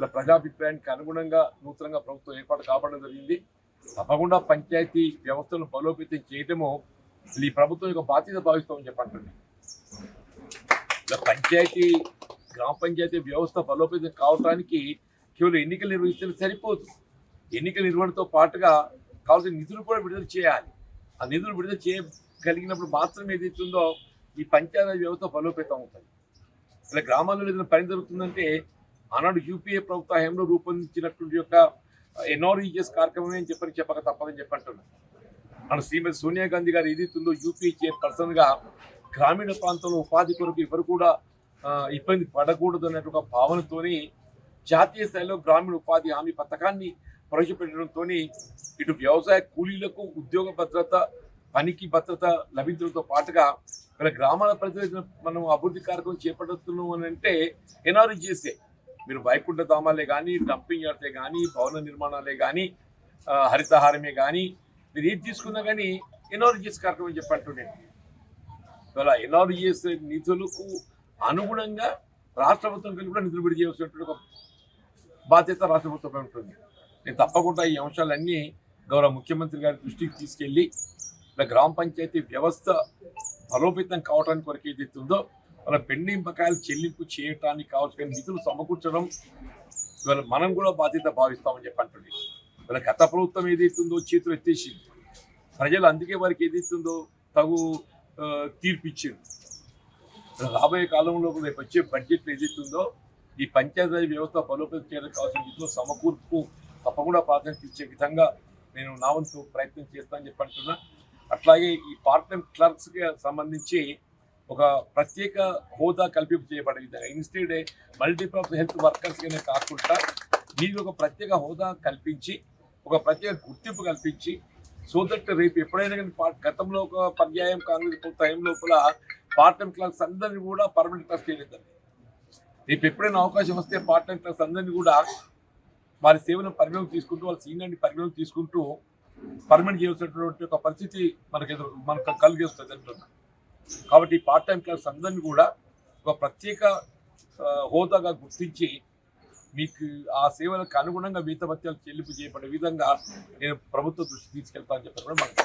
వాళ్ళ ప్రజాభిప్రాయానికి అనుగుణంగా నూతనంగా ప్రభుత్వం ఏర్పాటు కాబడడం జరిగింది. తప్పకుండా పంచాయతీ వ్యవస్థను బలోపేతం చేయడము ఈ ప్రభుత్వం యొక్క బాధ్యత భావిస్తామని చెప్పండి. పంచాయతీ గ్రామ పంచాయతీ వ్యవస్థ బలోపేతం కావడానికి కేవలం ఎన్నికలు నిర్వహిస్తే సరిపోదు. ఎన్నికల నిర్వహణతో పాటుగా కావాల్సిన నిధులు కూడా విడుదల చేయాలి. ఆ నిధులు విడుదల చేయగలిగినప్పుడు మాత్రమే ఏదైతుందో ఈ పంచాయతీ వ్యవస్థ బలోపేతం అవుతుంది. ఇలా గ్రామాల్లో ఏదైనా పని జరుగుతుందంటే ఆనాడు యూపీఏ ప్రభుత్వ హయాంలో రూపొందించినటువంటి యొక్క ఎన్ఆర్ఈజిఎస్ కార్యక్రమమే అని చెప్పక తప్పదని చెప్పంటున్నాను. మన శ్రీమతి సోనియా గాంధీ గారు ఏదైతుందో యూపీఏ చైర్పర్సన్గా గ్రామీణ ప్రాంతంలో ఉపాధి కొరకు ఎవరు కూడా ఇబ్బంది పడకూడదు అనే ఒక భావనతోని జాతీయ స్థాయిలో గ్రామీణ ఉపాధి హామీ పథకాన్ని ప్రవేశపెట్టడంతో ఇటు వ్యవసాయ కూలీలకు ఉద్యోగ భద్రత, పనికి భద్రత లభించడంతో పాటుగా మన గ్రామాల ప్రజలు మనం అభివృద్ధి కార్యక్రమం చేపడుతున్నాం అని అంటే ఎన్ఆర్ఈజిఎస్ఏ. మీరు వైకుంఠ ధామాలే కానీ, డంపింగ్ యార్డ్సే కానీ, భవన నిర్మాణాలే కానీ, హరితహారమే కానీ, మీరు ఏది తీసుకున్నా కానీ ఎన్ఆర్ఈజిఎస్ కార్యక్రమం చెప్పంటుండే. ఇవాళ ఎన్ఆర్ఈజిఎస్ నిధులకు అనుగుణంగా రాష్ట్ర ప్రభుత్వం కలిసి కూడా నిధులు విడుదల చేయాల్సినటువంటి ఒక బాధ్యత రాష్ట్ర ప్రభుత్వం ఉంటుంది. నేను తప్పకుండా ఈ అంశాలన్నీ గౌరవ ముఖ్యమంత్రి గారి దృష్టికి తీసుకెళ్ళి ఇలా గ్రామ పంచాయతీ వ్యవస్థ బలోపేతం కావడానికి వరకు ఏదైతుందో వాళ్ళ పెండింగ్ బకాయిలు చెల్లింపు చేయడానికి కావాల్సిన నిధులు సమకూర్చడం ఇవాళ మనం కూడా బాధ్యత భావిస్తామని చెప్పండి. ఇవాళ గత ప్రభుత్వం ఏదైతుందో చేతులు ఎత్తేసింది. ప్రజలు అందుకే వారికి ఏదైతుందో తగు తీర్పు ఇచ్చింది. రాబోయే కాలంలో రేపు వచ్చే బడ్జెట్ ఏదైతుందో ఈ పంచాయతీ వ్యవస్థ బలోపేతం చేయడానికి కావాల్సిన నిధులు సమకూర్పు తప్పకుండా ప్రాధాన్యత ఇచ్చే విధంగా నేను నా వంతు ప్రయత్నం చేస్తానని చెప్పంటున్నా. అట్లాగే ఈ పార్ట్ టైం క్లర్క్స్కి సంబంధించి ఒక ప్రత్యేక హోదా కల్పింపు చేయబడే విధంగా ఇన్స్టెడ్ మల్టీపర్పస్ హెల్త్ వర్కర్స్గానే కాకుండా మీకు ఒక ప్రత్యేక హోదా కల్పించి ఒక ప్రత్యేక గుర్తింపు కల్పించి సో దట్ రేపు ఎప్పుడైనా కానీ గతంలో ఒక పర్యాయం కాంగ్రెస్ టైం లోపల పార్ట్ టైం క్లర్క్స్ అందరినీ కూడా పర్మనెంట్ క్లర్క్స్ చేయలేదండి. రేపు ఎప్పుడైనా అవకాశం వస్తే పార్ట్ టైం క్లర్క్స్ అందరినీ కూడా వారి సేవలను పరిగణలోకి తీసుకుంటూ వాళ్ళ సీనియర్ని పరిగణలోకి తీసుకుంటూ పర్మనెంట్ చేయాల్సినటువంటి ఒక పరిస్థితి మనకు కలిగేస్తుంది అంటున్నాను. కాబట్టి పార్ట్ టైం క్లర్క్స్ అందరినీ కూడా ఒక ప్రత్యేక హోదాగా గుర్తించి మీకు ఆ సేవలకు అనుగుణంగా వేతభత్యాలు చెల్లింపు చేయబడే విధంగా నేను ప్రభుత్వ దృష్టి తీసుకెళ్తానని చెప్పి కూడా మనకు